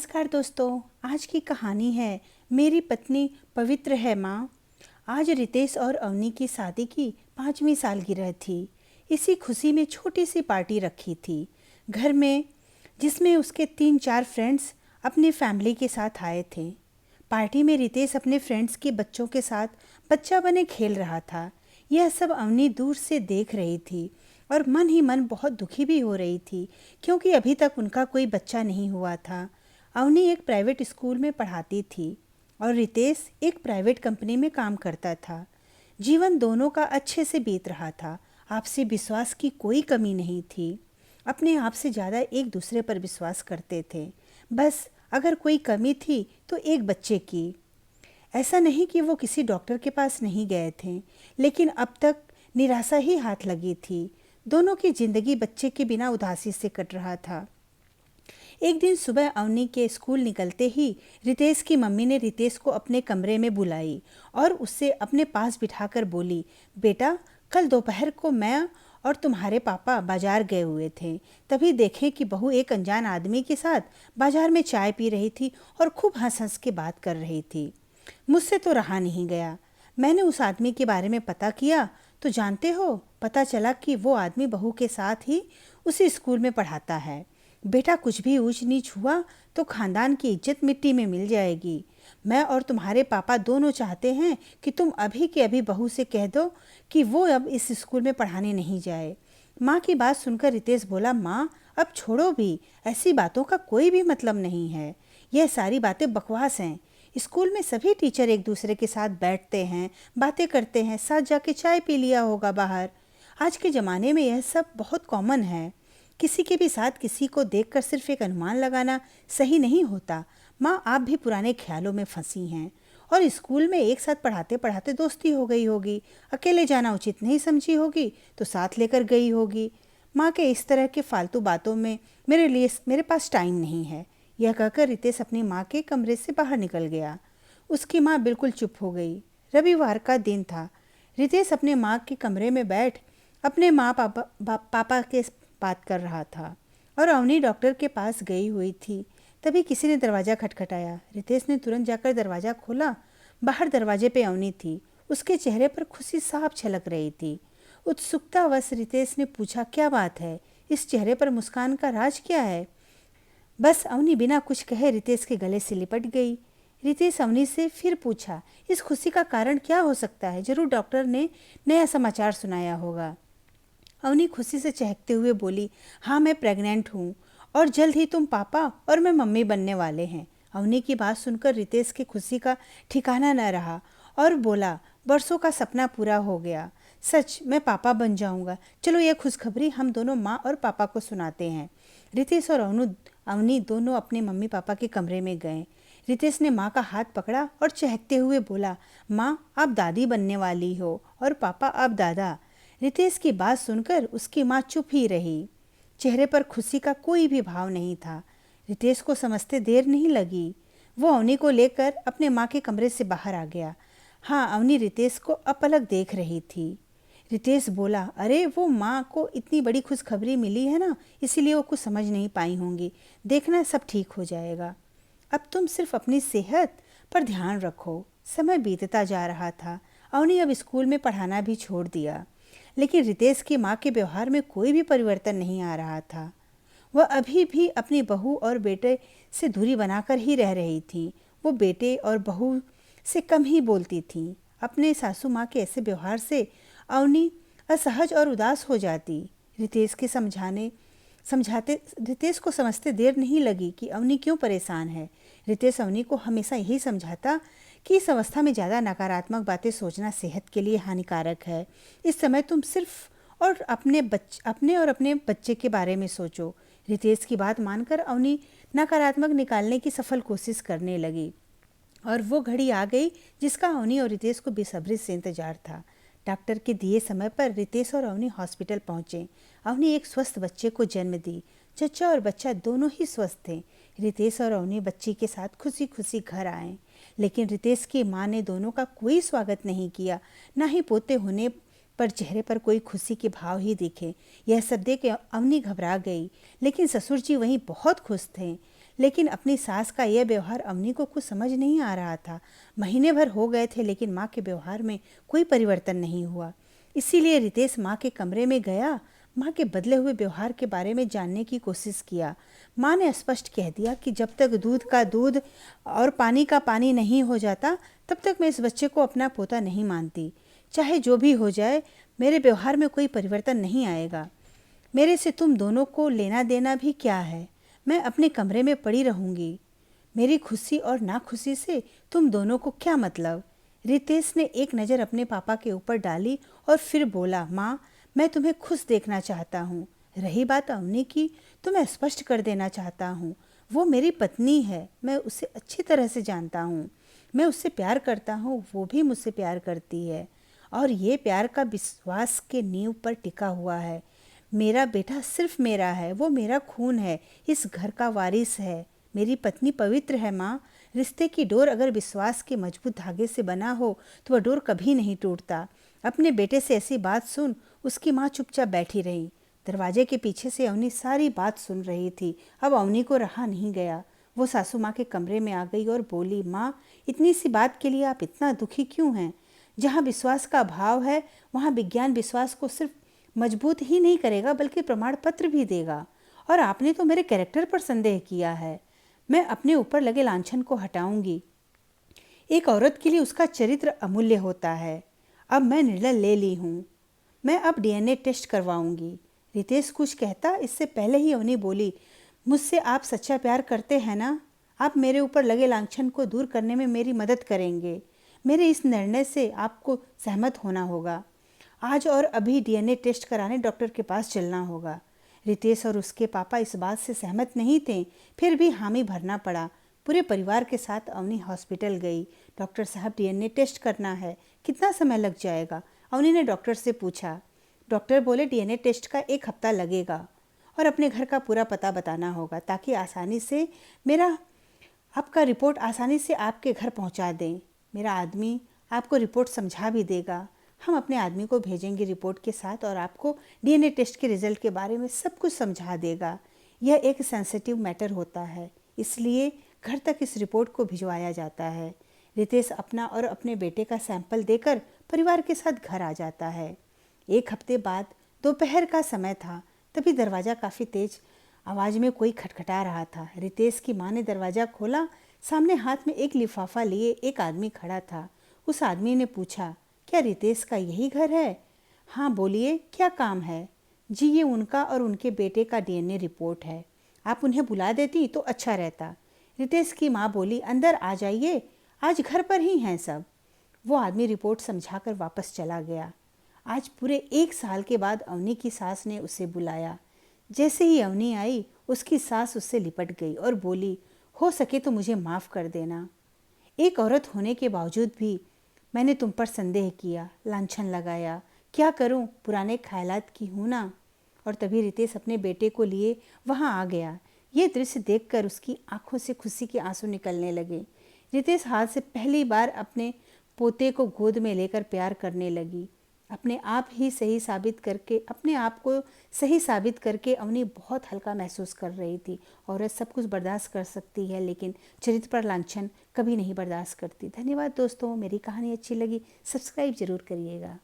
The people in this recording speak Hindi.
नमस्कार दोस्तों, आज की कहानी है मेरी पत्नी पवित्र है माँ। आज रितेश और अवनी की शादी की 5वीं सालगिरह थी। इसी खुशी में छोटी सी पार्टी रखी थी घर में, जिसमें उसके 3-4 फ्रेंड्स अपनी फैमिली के साथ आए थे। पार्टी में रितेश अपने फ्रेंड्स के बच्चों के साथ बच्चा बने खेल रहा था। यह सब अवनी दूर से देख रही थी और मन ही मन बहुत दुखी भी हो रही थी, क्योंकि अभी तक उनका कोई बच्चा नहीं हुआ था। अवनी एक प्राइवेट स्कूल में पढ़ाती थी और रितेश एक प्राइवेट कंपनी में काम करता था। जीवन दोनों का अच्छे से बीत रहा था। आपसी विश्वास की कोई कमी नहीं थी। अपने आप से ज़्यादा एक दूसरे पर विश्वास करते थे। बस अगर कोई कमी थी तो एक बच्चे की। ऐसा नहीं कि वो किसी डॉक्टर के पास नहीं गए थे, लेकिन अब तक निराशा ही हाथ लगी थी। दोनों की जिंदगी बच्चे के बिना उदासी से कट रहा था। एक दिन सुबह अवनी के स्कूल निकलते ही रितेश की मम्मी ने रितेश को अपने कमरे में बुलाई और उससे अपने पास बिठाकर बोली, बेटा, कल दोपहर को मैं और तुम्हारे पापा बाजार गए हुए थे। तभी देखे कि बहू एक अनजान आदमी के साथ बाजार में चाय पी रही थी और खूब हंस हंस के बात कर रही थी। मुझसे तो रहा नहीं गया। मैंने उस आदमी के बारे में पता किया तो जानते हो, पता चला कि वो आदमी बहू के साथ ही उसी स्कूल में पढ़ाता है। बेटा, कुछ भी ऊंच नीच हुआ तो खानदान की इज्जत मिट्टी में मिल जाएगी। मैं और तुम्हारे पापा दोनों चाहते हैं कि तुम अभी के अभी बहू से कह दो कि वो अब इस स्कूल में पढ़ाने नहीं जाए। माँ की बात सुनकर रितेश बोला, माँ, अब छोड़ो भी, ऐसी बातों का कोई भी मतलब नहीं है। यह सारी बातें बकवास हैं। स्कूल में सभी टीचर एक दूसरे के साथ बैठते हैं, बातें करते हैं, साथ जाके चाय पी लिया होगा बाहर। आज के ज़माने में यह सब बहुत कॉमन है। किसी के भी साथ किसी को देखकर सिर्फ एक अनुमान लगाना सही नहीं होता। माँ, आप भी पुराने ख्यालों में फंसी हैं और स्कूल में एक साथ पढ़ाते पढ़ाते दोस्ती हो गई होगी। अकेले जाना उचित नहीं समझी होगी तो साथ लेकर गई होगी। माँ के इस तरह के फालतू बातों में मेरे पास टाइम नहीं है। यह कहकर रितेश अपनी माँ के कमरे से बाहर निकल गया। उसकी माँ बिल्कुल चुप हो गई। रविवार का दिन था। रितेश अपने माँ के कमरे में बैठ अपने माँ पापा के बात कर रहा था और अवनी डॉक्टर के पास गई हुई थी। तभी किसी ने दरवाज़ा खटखटाया। रितेश ने तुरंत जाकर दरवाज़ा खोला। बाहर दरवाजे पे अवनी थी। उसके चेहरे पर खुशी साफ झलक रही थी। उत्सुकतावश रितेश ने पूछा, क्या बात है? इस चेहरे पर मुस्कान का राज क्या है? बस अवनी बिना कुछ कहे रितेश के गले से लिपट गई। रितेश अवनी से फिर पूछा, इस खुशी का कारण क्या हो सकता है? जरूर डॉक्टर ने नया समाचार सुनाया होगा। अवनी खुशी से चहकते हुए बोली, हाँ, मैं प्रेग्नेंट हूँ और जल्द ही तुम पापा और मैं मम्मी बनने वाले हैं। अवनी की बात सुनकर रितेश की खुशी का ठिकाना न रहा और बोला, बरसों का सपना पूरा हो गया। सच, मैं पापा बन जाऊंगा। चलो यह खुशखबरी हम दोनों माँ और पापा को सुनाते हैं। रितेश और अवनी दोनों अपने मम्मी पापा के कमरे में गए। रितेश ने माँ का हाथ पकड़ा और चहकते हुए बोला, माँ, आप दादी बनने वाली हो और पापा आप दादा। रितेश की बात सुनकर उसकी माँ चुप ही रही। चेहरे पर खुशी का कोई भी भाव नहीं था। रितेश को समझते देर नहीं लगी। वो अवनी को लेकर अपने माँ के कमरे से बाहर आ गया। हाँ, अवनी रितेश को अपलक देख रही थी। रितेश बोला, अरे, वो माँ को इतनी बड़ी खुशखबरी मिली है ना, इसीलिए वो कुछ समझ नहीं पाई होंगी। देखना, सब ठीक हो जाएगा। अब तुम सिर्फ अपनी सेहत पर ध्यान रखो। समय बीतता जा रहा था। अवनी अब स्कूल में पढ़ाना भी छोड़ दिया, लेकिन रितेश की माँ के व्यवहार में कोई भी परिवर्तन नहीं आ रहा था। वह अभी भी अपनी बहू और बेटे से दूरी बनाकर ही रह रही थी। वो बेटे और बहू से कम ही बोलती थी। अपने सासू माँ के ऐसे व्यवहार से अवनी असहज और उदास हो जाती। रितेश के समझाते रितेश को समझते देर नहीं लगी कि अवनी क्यों परेशान है। रितेश अवनी को हमेशा यही समझाता कि इस अवस्था में ज़्यादा नकारात्मक बातें सोचना सेहत के लिए हानिकारक है। इस समय तुम सिर्फ और अपने और अपने बच्चे के बारे में सोचो। रितेश की बात मानकर अवनी नकारात्मक निकालने की सफल कोशिश करने लगी और वो घड़ी आ गई जिसका अवनी और रितेश को बेसब्री से इंतजार था। डॉक्टर के दिए समय पर रितेश और अवनी हॉस्पिटल पहुंचे। अवनी एक स्वस्थ बच्चे को जन्म दी। चचा और बच्चा दोनों ही स्वस्थ थे। रितेश और अवनी बच्ची के साथ खुशी खुशी घर आए, लेकिन रितेश की माँ ने दोनों का कोई स्वागत नहीं किया। न ही पोते होने पर चेहरे पर कोई खुशी के भाव ही दिखे। यह सब देख अवनी घबरा गई, लेकिन ससुर जी वहीं बहुत खुश थे। लेकिन अपनी सास का यह व्यवहार अवनी को कुछ समझ नहीं आ रहा था। महीने भर हो गए थे लेकिन माँ के व्यवहार में कोई परिवर्तन नहीं हुआ। इसीलिए रितेश माँ के कमरे में गया, माँ के बदले हुए व्यवहार के बारे में जानने की कोशिश किया। माँ ने स्पष्ट कह दिया कि जब तक दूध का दूध और पानी का पानी नहीं हो जाता तब तक मैं इस बच्चे को अपना पोता नहीं मानती। चाहे जो भी हो जाए, मेरे व्यवहार में कोई परिवर्तन नहीं आएगा। मेरे से तुम दोनों को लेना देना भी क्या है? मैं अपने कमरे में पड़ी रहूंगी। मेरी खुशी और नाखुशी से तुम दोनों को क्या मतलब? रितेश ने एक नज़र अपने पापा के ऊपर डाली और फिर बोला, माँ, मैं तुम्हें खुश देखना चाहता हूँ। रही बात अवनी की, तो मैं स्पष्ट कर देना चाहता हूँ, वो मेरी पत्नी है। मैं उसे अच्छी तरह से जानता हूँ। मैं उससे प्यार करता हूँ, वो भी मुझसे प्यार करती है, और ये प्यार का विश्वास के नींव पर टिका हुआ है। मेरा बेटा सिर्फ मेरा है, वो मेरा खून है, इस घर का वारिस है। मेरी पत्नी पवित्र है माँ। रिश्ते की डोर अगर विश्वास के मजबूत धागे से बना हो तो वह डोर कभी नहीं टूटता। अपने बेटे से ऐसी बात सुन उसकी माँ चुपचाप बैठी रही। दरवाजे के पीछे से अवनी सारी बात सुन रही थी। अब अवनी को रहा नहीं गया। वो सासू माँ के कमरे में आ गई और बोली, माँ, इतनी सी बात के लिए आप इतना दुखी क्यों हैं? जहाँ विश्वास का अभाव है वहाँ विज्ञान विश्वास को सिर्फ मजबूत ही नहीं करेगा बल्कि प्रमाण पत्र भी देगा। और आपने तो मेरे कैरेक्टर पर संदेह किया है। मैं अपने ऊपर लगे लांछन को हटाऊंगी। एक औरत के लिए उसका चरित्र अमूल्य होता है। अब मैं निर्णय ले ली हूँ। मैं अब डीएनए टेस्ट करवाऊंगी। रितेश कुछ कहता इससे पहले ही अवनी बोली, मुझसे आप सच्चा प्यार करते हैं ना? आप मेरे ऊपर लगे लांछन को दूर करने में मेरी मदद करेंगे। मेरे इस निर्णय से आपको सहमत होना होगा। आज और अभी डीएनए टेस्ट कराने डॉक्टर के पास चलना होगा। रितेश और उसके पापा इस बात से सहमत नहीं थे, फिर भी हामी भरना पड़ा। पूरे परिवार के साथ अवनी हॉस्पिटल गई। डॉक्टर साहब, डीएनए टेस्ट करना है, कितना समय लग जाएगा? अवनी ने डॉक्टर से पूछा। डॉक्टर बोले, डीएनए टेस्ट का 1 हफ्ता लगेगा और अपने घर का पूरा पता बताना होगा ताकि आसानी से आपका रिपोर्ट आसानी से आपके घर पहुंचा दें। मेरा आदमी आपको रिपोर्ट समझा भी देगा। हम अपने आदमी को भेजेंगे रिपोर्ट के साथ और आपको डीएनए टेस्ट के रिजल्ट के बारे में सब कुछ समझा देगा। यह एक सेंसिटिव मैटर होता है, इसलिए घर तक इस रिपोर्ट को भिजवाया जाता है। रितेश अपना और अपने बेटे का सैंपल देकर परिवार के साथ घर आ जाता है। 1 हफ्ते बाद दोपहर का समय था, तभी दरवाज़ा काफ़ी तेज आवाज़ में कोई खटखटा रहा था। रितेश की माँ ने दरवाज़ा खोला। सामने हाथ में एक लिफाफा लिए एक आदमी खड़ा था। उस आदमी ने पूछा, क्या रितेश का यही घर है? हाँ, बोलिए, क्या काम है? जी, ये उनका और उनके बेटे का डीएनए रिपोर्ट है। आप उन्हें बुला देती तो अच्छा रहता। रितेश की माँ बोली, अंदर आ जाइए, आज घर पर ही हैं सब। वो आदमी रिपोर्ट समझाकर वापस चला गया। आज पूरे 1 साल के बाद अवनी की सास ने उसे बुलाया। जैसे ही अवनी आई, उसकी सास उससे लिपट गई और बोली, हो सके तो मुझे माफ़ कर देना। एक औरत होने के बावजूद भी मैंने तुम पर संदेह किया, लांछन लगाया। क्या करूं, पुराने ख्यालात की हूं ना। और तभी रितेश अपने बेटे को लिए वहां आ गया। ये दृश्य देखकर उसकी आंखों से खुशी के आंसू निकलने लगे। रितेश हाथ से पहली बार अपने पोते को गोद में लेकर प्यार करने लगी। अपने आप को सही साबित करके अवनी बहुत हल्का महसूस कर रही थी। औरत सब कुछ बर्दाश्त कर सकती है लेकिन चरित्र पर लांछन कभी नहीं बर्दाश्त करती। धन्यवाद दोस्तों, मेरी कहानी अच्छी लगी, सब्सक्राइब जरूर करिएगा।